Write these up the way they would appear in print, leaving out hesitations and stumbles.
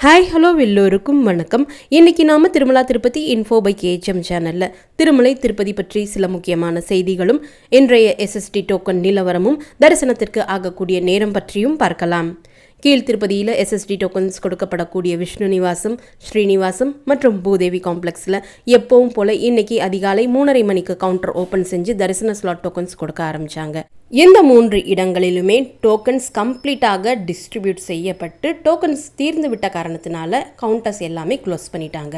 Hi hello எல்லோருக்கும் வணக்கம். இன்றைக்கி நாம் Tirumala Tirupati info by KHM சேனலில் திருமலை திருப்பதி பற்றி சில முக்கியமான செய்திகளும் இன்றைய எஸ்எஸ்டி டோக்கன் நிலவரமும் தரிசனத்திற்கு ஆகக்கூடிய நேரம் பற்றியும் பார்க்கலாம். கீழ் திருப்பதியில் எஸ்எஸ்டி டோக்கன்ஸ் கொடுக்கப்படக்கூடிய விஷ்ணு நிவாசம், ஸ்ரீனிவாசம் மற்றும் பூதேவி காம்ப்ளெக்ஸில் எப்பவும் போல் இன்றைக்கி அதிகாலை 3:30 மணிக்கு கவுண்டர் ஓப்பன் செஞ்சு தரிசன ஸ்லாட் டோக்கன்ஸ் கொடுக்க ஆரம்பித்தாங்க. இந்த 3 இடங்களிலுமே டோக்கன்ஸ் கம்ப்ளீட்டாக டிஸ்ட்ரிபியூட் செய்யப்பட்டு டோக்கன்ஸ் தீர்ந்து விட்ட காரணத்தினால கவுண்டர்ஸ் எல்லாமே க்ளோஸ் பண்ணிட்டாங்க.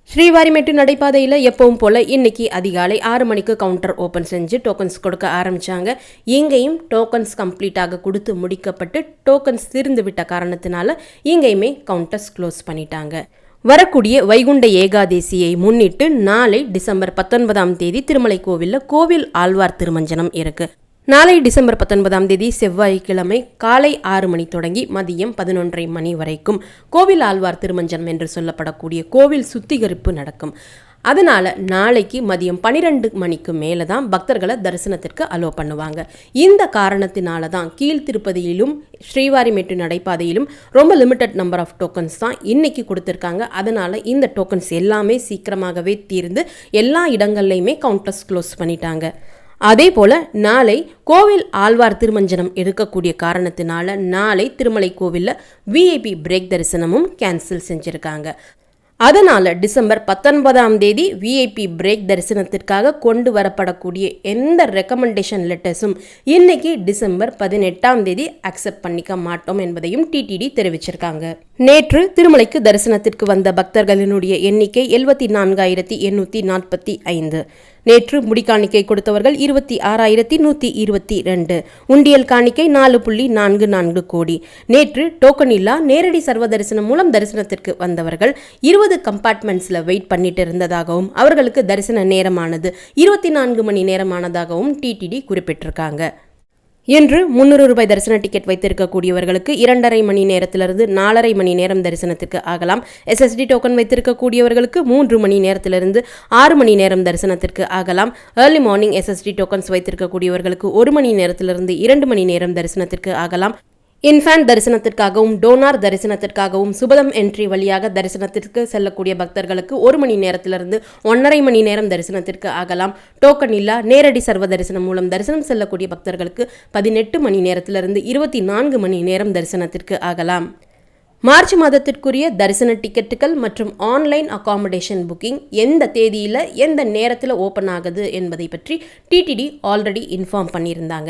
ஸ்ரீவாரிமெட்டு நடைபாதையில் எப்பவும் போல் இன்றைக்கி அதிகாலை 6 மணிக்கு கவுண்டர் ஓப்பன் செஞ்சு டோக்கன்ஸ் கொடுக்க ஆரம்பித்தாங்க. இங்கேயும் டோக்கன்ஸ் கம்ப்ளீட்டாக கொடுத்து முடிக்கப்பட்டு டோக்கன்ஸ் தீர்ந்து விட்ட காரணத்தினால இங்கேயுமே கவுண்டர்ஸ் க்ளோஸ் பண்ணிட்டாங்க. வரக்கூடிய வைகுண்ட ஏகாதேசியை முன்னிட்டு நாளை டிசம்பர் 19ஆம் தேதி திருமலை கோவிலில் கோவில் ஆழ்வார் திருமஞ்சனம் இருக்குது. நாளை டிசம்பர் 19ஆம் தேதி செவ்வாய்க்கிழமை காலை 6 மணி தொடங்கி மதியம் 11:30 மணி வரைக்கும் கோவில் ஆழ்வார் திருமஞ்சனம் என்று சொல்லப்படக்கூடிய கோவில் சுத்திகரிப்பு நடக்கும். அதனால் நாளைக்கு மதியம் 12 மணிக்கு மேலே தான் பக்தர்களை தரிசனத்திற்கு அலோ பண்ணுவாங்க. இந்த காரணத்தினால தான் கீழ் திருப்பதியிலும் ஸ்ரீவாரிமெட்டு நடைபாதையிலும் ரொம்ப லிமிட்டட் நம்பர் ஆஃப் டோக்கன்ஸ் தான் இன்றைக்கி கொடுத்துருக்காங்க. அதனால் இந்த டோக்கன்ஸ் எல்லாமே சீக்கிரமாகவே தீர்ந்து எல்லா இடங்கள்லையுமே கவுண்டர்ஸ் க்ளோஸ் பண்ணிட்டாங்க. அதே போல் நாளை கோவில் ஆழ்வார் திருமஞ்சனம் எடுக்கக்கூடிய காரணத்தினால நாளை திருமலை கோவிலில் விஐபி பிரேக் தரிசனமும் கேன்சல் செஞ்சுருக்காங்க. அதனால் டிசம்பர் 19ஆம் தேதி விஐபி பிரேக் தரிசனத்திற்காக கொண்டு வரப்படக்கூடிய எந்த ரெக்கமெண்டேஷன் லெட்டர்ஸும் இன்னைக்கு டிசம்பர் 18ஆம் தேதி அக்செப்ட் பண்ணிக்க மாட்டோம் என்பதையும் டிடிடி தெரிவிச்சிருக்காங்க. நேற்று திருமலைக்கு தரிசனத்திற்கு வந்த பக்தர்களினுடைய எண்ணிக்கை 74,845. நேற்று முடிக்காணிக்கை கொடுத்தவர்கள் 26,122. உண்டியல் காணிக்கை 4.44 கோடி. நேற்று டோக்கன் இல்லா நேரடி சர்வ தரிசனம் மூலம் தரிசனத்திற்கு வந்தவர்கள் 20 கம்பார்ட்மெண்ட்ஸில் வெயிட் பண்ணிட்டு இருந்ததாகவும் அவர்களுக்கு தரிசன நேரமானது 24 மணி நேரமானதாகவும் டிடிடி குறிப்பிட்டிருக்காங்க. இன்று 300 ரூபாய் தரிசன டிக்கெட் வைத்திருக்கக்கூடியவர்களுக்கு 2.5 மணி நேரத்திலிருந்து 4.5 மணி நேரம் தரிசனத்திற்கு ஆகலாம். எஸ்எஸ்டி டோக்கன் வைத்திருக்கக்கூடியவர்களுக்கு 3 மணி நேரத்திலிருந்து 6 மணி நேரம் தரிசனத்திற்கு ஆகலாம். ஏர்லி மார்னிங் எஸ்எஸ்டி டோக்கன்ஸ் வைத்திருக்கக்கூடியவர்களுக்கு 1 மணி நேரத்திலிருந்து 2 மணி நேரம் தரிசனத்திற்கு ஆகலாம். இன்ஃபேண்ட் தரிசனத்திற்காகவும் டோனார் தரிசனத்திற்காகவும் சுபதம் என்ட்ரி வழியாக தரிசனத்திற்கு செல்லக்கூடிய பக்தர்களுக்கு 1 மணி நேரத்திலிருந்து 1.5 மணி நேரம் தரிசனத்திற்கு ஆகலாம். டோக்கன் இல்லா நேரடி சர்வ தரிசனம் மூலம் தரிசனம் செல்லக்கூடிய பக்தர்களுக்கு 18 மணி நேரத்திலிருந்து 24 மணி நேரம் தரிசனத்திற்கு ஆகலாம். மார்ச் மாதத்திற்குரிய தரிசன டிக்கெட்டுகள் மற்றும் ஆன்லைன் அகாமடேஷன் புக்கிங் எந்த தேதியில் எந்த நேரத்தில் ஓப்பன் ஆகுது என்பதை பற்றி டிடிடி ஆல்ரெடி இன்ஃபார்ம் பண்ணியிருந்தாங்க.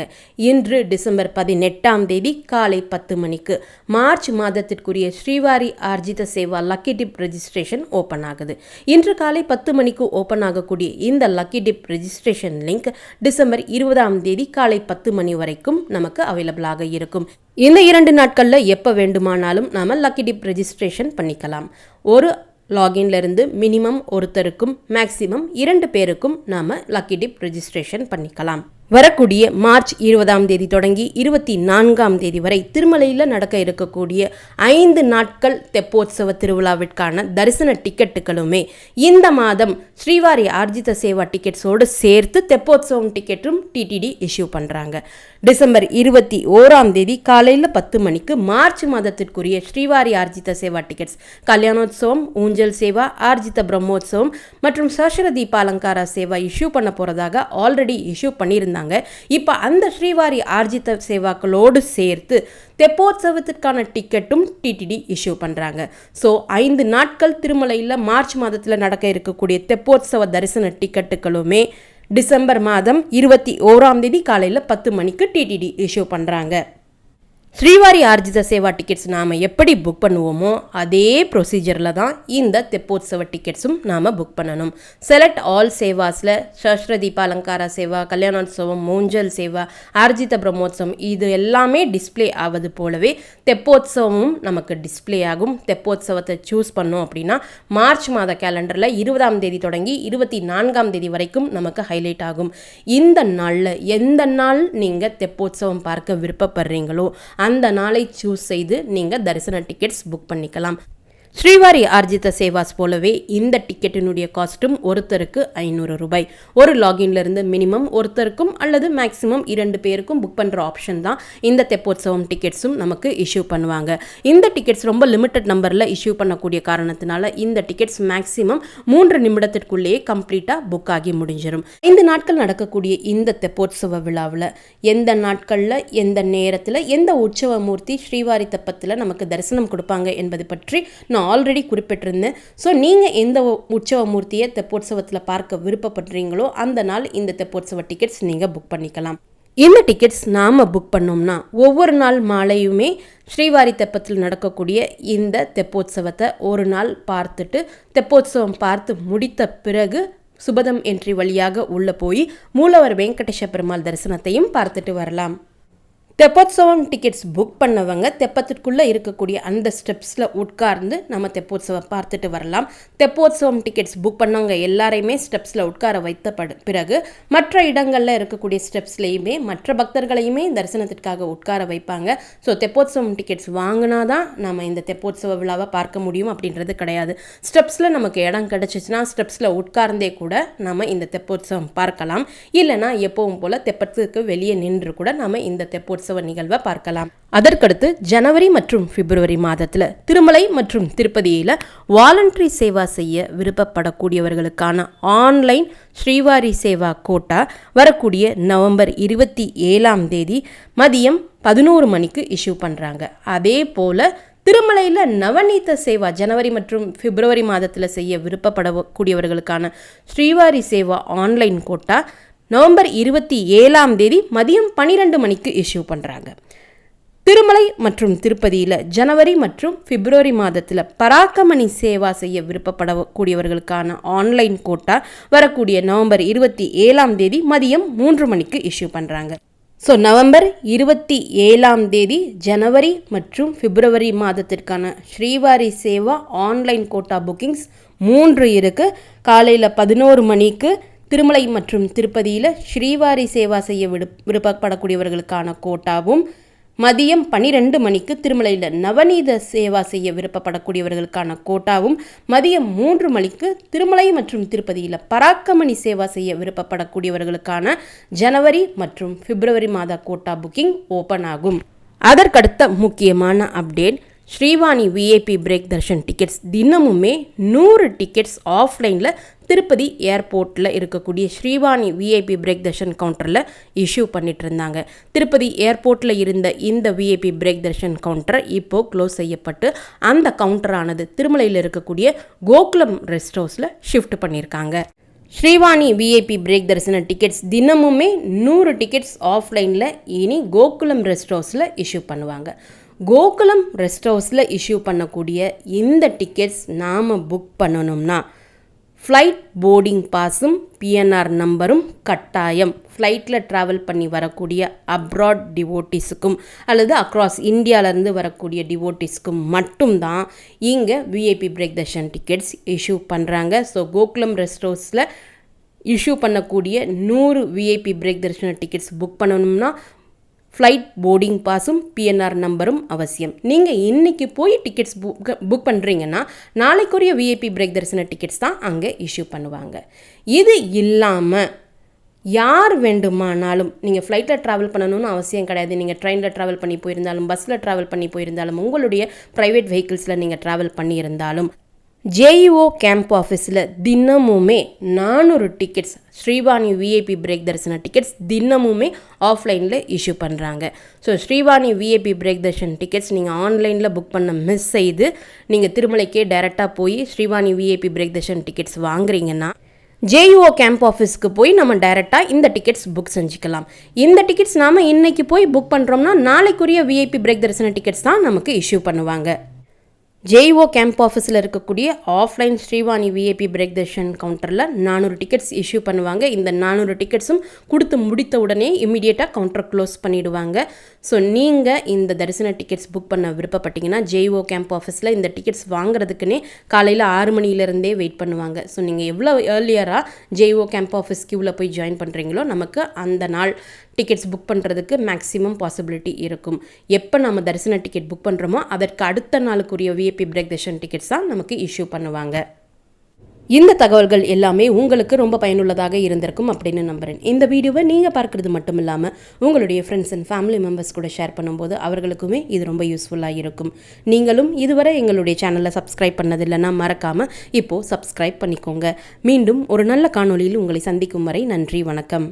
இன்று டிசம்பர் 18ஆம் தேதி காலை 10 மணிக்கு மார்ச் மாதத்திற்குரிய Srivari Arjitha Seva lucky dip registration open ஆகுது. இன்று காலை 10 மணிக்கு ஓப்பன் ஆகக்கூடிய இந்த lucky dip registration link December 20ஆம் தேதி காலை 10 மணி வரைக்கும் நமக்கு அவைலபிளாக இருக்கும். இந்த 2 நாட்களில் எப்போ வேண்டுமானாலும் நாம் லக்கி டிப் ரெஜிஸ்ட்ரேஷன் பண்ணிக்கலாம். ஒரு லாகின்ல இருந்து மினிமம் ஒருத்தருக்கும் மேக்சிமம் 2 பேருக்கும் நாம் லக்கி டிப் ரெஜிஸ்ட்ரேஷன் பண்ணிக்கலாம். வரக்கூடிய மார்ச் 20ஆம் தேதி தொடங்கி 24ஆம் தேதி வரை திருமலையில் நடக்க இருக்கக்கூடிய 5 நாட்கள் தெப்போத்சவ திருவிழாவிற்கான தரிசன டிக்கெட்டுகளுமே இந்த மாதம் ஸ்ரீவாரி ஆர்ஜித சேவா டிக்கெட்ஸோடு சேர்த்து தெப்போத்சவம் டிக்கெட்டும் டிடிடி இஷ்யூ பண்ணுறாங்க. டிசம்பர் 21ஆம் தேதி காலையில் 10 மணிக்கு மார்ச் மாதத்திற்குரிய ஸ்ரீவாரி ஆர்ஜித சேவா டிக்கெட்ஸ் கல்யாணோத்சவம், ஊஞ்சல் சேவா, ஆர்ஜித பிரம்மோத்சவம் மற்றும் சஹஸ்ர தீபாலங்கார சேவா இஷ்யூ பண்ண போகிறதாக ஆல்ரெடி இஷ்யூ பண்ணியிருந்தாங்க. இப்போ அந்த ஸ்ரீவாரி ஆர்ஜித சேவாக்களோடு சேர்த்து தெப்போத்சவத்திற்கான டிக்கெட்டும் டிடிடி இஷ்யூ பண்ணுறாங்க. ஸோ 5 நாட்கள் திருமலையில் மார்ச் மாதத்தில் நடக்க இருக்கக்கூடிய தெப்போத்சவ தரிசன டிக்கெட்டுகளுமே டிசம்பர் மாதம் 21ஆம் தேதி காலையில் 10 மணிக்கு டிடிடி இஷ்யூ பண்ணுறாங்க. ஸ்ரீவாரி ஆர்ஜித சேவா டிக்கெட்ஸ் நாம் எப்படி புக் பண்ணுவோமோ அதே ப்ரொசீஜரில் தான் இந்த தெப்போத்சவ டிக்கெட்ஸும் நாம் புக் பண்ணணும். செலக்ட் ஆல் சேவாஸில் சஹஸ்ர தீபாலங்கார சேவா, கல்யாணோத்சவம், ஊஞ்சல் சேவா, ஆர்ஜித பிரம்மோத்சவம் இது எல்லாமே டிஸ்பிளே ஆவது போலவே தெப்போத்சவமும் நமக்கு டிஸ்பிளே ஆகும். தெப்போத்சவத்தை சூஸ் பண்ணோம் அப்படின்னா மார்ச் மாத கேலண்டரில் 20ஆம் தேதி தொடங்கி 24ஆம் தேதி வரைக்கும் நமக்கு ஹைலைட் ஆகும். இந்த நாளில் எந்த நாள் நீங்கள் தெப்போத்சவம் பார்க்க விருப்பப்படுறீங்களோ அந்த நாளை சூஸ் செய்து நீங்கள் தரிசன டிக்கெட்ஸ் புக் பண்ணிக்கலாம். ஸ்ரீவாரி ஆர்ஜித சேவாஸ் போலவே இந்த டிக்கெட்டினுடைய காஸ்ட்டும் ஒருத்தருக்கு 500 ரூபாய். ஒரு லாகின்லேருந்து மினிமம் ஒருத்தருக்கும் அல்லது மேக்ஸிமம் 2 பேருக்கும் புக் பண்ணுற ஆப்ஷன் தான் இந்த தெப்போத்சவம் டிக்கெட்ஸும் நமக்கு இஷ்யூ பண்ணுவாங்க. இந்த டிக்கெட்ஸ் ரொம்ப லிமிட்டட் நம்பரில் இஷ்யூ பண்ணக்கூடிய காரணத்தினால இந்த டிக்கெட்ஸ் மேக்ஸிமம் 3 நிமிடத்திற்குள்ளேயே கம்ப்ளீட்டாக புக் ஆகி முடிஞ்சிடும். 5 நாட்கள் நடக்கக்கூடிய இந்த தெப்போத்சவ விழாவில் எந்த நாட்களில் எந்த நேரத்தில் எந்த உற்சவ மூர்த்தி ஸ்ரீவாரி தெப்பத்தில் நமக்கு தரிசனம் கொடுப்பாங்க என்பது பற்றி நான் ஆல்ரெடி குறிப்பிட்டிருந்தேன். ஸோ நீங்கள் எந்த உற்சவ மூர்த்தியை தெப்போத்சவத்தில் பார்க்க விருப்பப்படுறீங்களோ அந்த நாள் இந்த தெப்போத்சவ டிக்கெட்ஸ் நீங்கள் புக் பண்ணிக்கலாம். இந்த டிக்கெட்ஸ் நாம் புக் பண்ணோம்னா ஒவ்வொரு நாள் மாலையுமே ஸ்ரீவாரி தெப்பத்தில் நடக்கக்கூடிய இந்த தெப்போத்சவத்தை ஒரு நாள் பார்த்துட்டு தெப்போத்சவம் பார்த்து முடித்த பிறகு சுபதம் என்ட்ரி வழியாக உள்ளே போய் மூலவர் வெங்கடேஷ பெருமாள் தரிசனத்தையும் பார்த்துட்டு வரலாம். தெப்போத்சவம் டிக்கெட்ஸ் புக் பண்ணவங்க தெப்பத்திற்குள்ளே இருக்கக்கூடிய அந்த ஸ்டெப்ஸில் உட்கார்ந்து நம்ம தெப்போத்சவம் பார்த்துட்டு வரலாம். தெப்போத்சவம் டிக்கெட்ஸ் புக் பண்ணவங்க எல்லாரையுமே ஸ்டெப்ஸில் உட்கார வைத்த பிறகு மற்ற இடங்களில் இருக்கக்கூடிய ஸ்டெப்ஸ்லையுமே மற்ற பக்தர்களையுமே தரிசனத்திற்காக உட்கார வைப்பாங்க. ஸோ தெப்போத்சவம் டிக்கெட்ஸ் வாங்கினா தான் நம்ம இந்த தெப்போத்சவ விழாவை பார்க்க முடியும் அப்படின்றது கிடையாது. ஸ்டெப்ஸில் நமக்கு இடம் கிடச்சிச்சின்னா ஸ்டெப்ஸில் உட்கார்ந்தே கூட நம்ம இந்த தெப்போத்சவம் பார்க்கலாம். இல்லைனா எப்பவும் போல் தெப்பத்துக்கு வெளியே நின்று கூட நம்ம இந்த தெப்போத்சவ நிகழ்வை பார்க்கலாம். அதற்கடுத்து ஜனவரி மற்றும் பிப்ரவரி மாதத்தில் திருமலை மற்றும் திருப்பதியில் வாலண்டரி சேவா செய்ய விருப்பப்படக்கூடியவர்களுக்கான ஆன்லைன் ஸ்ரீவாரி சேவா கோட்டா வரக்கூடிய நவம்பர் 27 மதியம் 11 மணிக்கு இஷ்யூ பண்ணுறாங்க. அதே போல் திருமலையில் நவநீத சேவா ஜனவரி மற்றும் பிப்ரவரி மாதத்தில் செய்ய விருப்பப்படக்கூடியவர்களுக்கான Srivari Seva online quota November 27 மதியம் 12 மணிக்கு இஷ்யூ பண்ணுறாங்க. திருமலை மற்றும் திருப்பதியில் ஜனவரி மற்றும் பிப்ரவரி மாதத்தில் பராக்கமணி சேவா செய்ய விருப்பப்படக்கூடியவர்களுக்கான ஆன்லைன் கோட்டா வரக்கூடிய நவம்பர் 27 மதியம் 3 மணிக்கு இஷ்யூ பண்ணுறாங்க. ஸோ நவம்பர் 27 ஜனவரி மற்றும் பிப்ரவரி மாதத்திற்கான Srivari Seva online quota bookings 3 இருக்குது. காலையில் 11 மணிக்கு திருமலை மற்றும் திருப்பதியில் ஸ்ரீவாரி சேவா செய்ய விருப்பப்படக்கூடியவர்களுக்கான கோட்டாவும், மதியம் 12 மணிக்கு திருமலையில் நவநீத சேவா செய்ய விருப்பப்படக்கூடியவர்களுக்கான கோட்டாவும், மதியம் 3 மணிக்கு திருமலை மற்றும் திருப்பதியில் பராக்கமணி சேவா செய்ய விருப்பப்படக்கூடியவர்களுக்கான ஜனவரி மற்றும் பிப்ரவரி மாத கோட்டா புக்கிங் ஓப்பன் ஆகும். அதற்கடுத்த முக்கியமான update, Srivani VIP break darshan tickets தினமுமே 100 டிக்கெட்ஸ் ஆஃப்லைனில் திருப்பதி ஏர்போர்ட்டில் இருக்கக்கூடிய ஸ்ரீவாணி விஐபி பிரேக் தர்ஷன் கவுண்டரில் இஷ்யூ பண்ணிட்டு இருந்தாங்க. திருப்பதி ஏர்போர்ட்டில் இருந்த இந்த விஐபி பிரேக் தர்ஷன் கவுண்டர் இப்போது க்ளோஸ் செய்யப்பட்டு அந்த கவுண்டரானது திருமலையில் இருக்கக்கூடிய கோகுலம் ரெஸ்ட் ஹவுஸில் ஷிஃப்ட் பண்ணியிருக்காங்க. ஸ்ரீவாணி விஐபி பிரேக் தரிசன டிக்கெட்ஸ் தினமுமே 100 டிக்கெட்ஸ் ஆஃப்லைனில் இனி கோகுலம் ரெஸ்ட் ஹவுஸில் இஷ்யூ பண்ணுவாங்க. கோகுலம் ரெஸ்ட் ஹவுஸில் இஷ்யூ பண்ணக்கூடிய இந்த டிக்கெட்ஸ் நாம் புக் பண்ணணும்னா ஃப்ளைட் போர்டிங் பாஸும் பிஎன்ஆர் நம்பரும் கட்டாயம். ஃப்ளைட்டில் ட்ராவல் பண்ணி வரக்கூடிய அப்ராட் டிவோட்டிஸுக்கும் அல்லது அக்ராஸ் இந்தியாவிலேருந்து வரக்கூடிய டிவோட்டிஸ்க்கும் மட்டும்தான் இங்கே VIP break darshan tickets issue பண்ணுறாங்க. ஸோ கோகுலம் ரெஸ்ட் ஹவுஸில் இஷ்யூ பண்ணக்கூடிய 100 VIP break darshan tickets book பண்ணணும்னா ஃப்ளைட் போர்டிங் பாஸும் பிஎன்ஆர் நம்பரும் அவசியம். நீங்கள் இன்றைக்கி போய் டிக்கெட்ஸ் புக் பண்ணுறீங்கன்னா நாளைக்குரிய விஐபி பிரேக் தரிசன டிக்கெட்ஸ் தான் அங்கே இஷ்யூ பண்ணுவாங்க. இது இல்லாமல் யார் வேண்டுமானாலும் நீங்கள் ஃப்ளைட்டில் ட்ராவல் பண்ணணும்னு அவசியம் கிடையாது. நீங்கள் ட்ரெயினில் ட்ராவல் பண்ணி போயிருந்தாலும் பஸ்ஸில் ட்ராவல் பண்ணி போயிருந்தாலும் உங்களுடைய ப்ரைவேட் வெஹிக்கிள்ஸில் நீங்கள் ட்ராவல் பண்ணியிருந்தாலும் ஜேஇஓ கேம்ப் ஆஃபீஸில் தினமுமே 400 டிக்கெட்ஸ் ஸ்ரீவாணி விஐபி பிரேக் தரிசன டிக்கெட்ஸ் தினமுமே ஆஃப்லைனில் இஷ்யூ பண்ணுறாங்க. So Srivani VIP break darshan tickets நீங்கள் ஆன்லைனில் புக் பண்ண மிஸ் செய்து நீங்கள் திருமலைக்கே டைரெக்டாக போய் Srivani VIP break darshan tickets வாங்குறீங்கன்னா ஜேஇஓ கேம்ப் ஆஃபீஸ்க்கு போய் நம்ம டைரெக்டாக இந்த டிக்கெட்ஸ் புக் செஞ்சுக்கலாம். இந்த டிக்கெட்ஸ் நாம் இன்றைக்கி போய் புக் பண்ணுறோம்னா நாளைக்குரிய விஐபி பிரேக் தரிசன டிக்கெட்ஸ் தான் நமக்கு இஷ்யூ பண்ணுவாங்க. ஜேஇஓ கேம்ப் ஆஃபீஸில் இருக்கக்கூடிய offline Srivani VIP break Darshan கவுண்டரில் 400 டிக்கெட்ஸ் இஷ்யூ பண்ணுவாங்க. இந்த 400 டிக்கெட்ஸும் கொடுத்து முடித்த உடனே இம்மிடியேட்டாக கவுண்டர் க்ளோஸ் பண்ணிவிடுவாங்க. ஸோ நீங்கள் இந்த தரிசன டிக்கெட்ஸ் புக் பண்ண விருப்பப்பட்டீங்கன்னா ஜேஓ கேம்ப் ஆஃபீஸில் இந்த டிக்கெட்ஸ் வாங்குறதுக்குன்னே காலையில் 6 மணிலேருந்தே வெயிட் பண்ணுவாங்க. ஸோ நீங்கள் எவ்வளோ ஏர்லியராக ஜேஓ கேம்ப் ஆஃபீஸ் கியூவில் போய் ஜாயின் பண்ணுறீங்களோ நமக்கு அந்த நாள் டிக்கெட்ஸ் புக் பண்ணுறதுக்கு மேக்ஸிமம் பாசிபிலிட்டி இருக்கும். எப்போ நம்ம தரிசன டிக்கெட் புக் பண்ணுறோமோ அதற்கு அடுத்த நாளுக்குரிய விஐபி பிரேக் தர்ஷன் டிக்கெட்ஸ் தான் நமக்கு இஷ்யூ பண்ணுவாங்க. இந்த தகவல்கள் எல்லாமே உங்களுக்கு ரொம்ப பயனுள்ளதாக இருந்திருக்கும் அப்படின்னு நம்புகிறேன். இந்த வீடியோவை நீங்கள் பார்க்குறது மட்டும் இல்லாமல் உங்களுடைய ஃப்ரெண்ட்ஸ் அண்ட் ஃபேமிலி மெம்பர்ஸ் கூட ஷேர் பண்ணும்போது அவர்களுக்குமே இது ரொம்ப யூஸ்ஃபுல்லாக இருக்கும். நீங்களும் இதுவரை எங்களுடைய சேனலை சப்ஸ்கிரைப் பண்ணதில்லைன்னா மறக்காமல் இப்போது சப்ஸ்கிரைப் பண்ணிக்கோங்க. மீண்டும் ஒரு நல்ல காணொளியில் உங்களை சந்திக்கும் வரை நன்றி, வணக்கம்.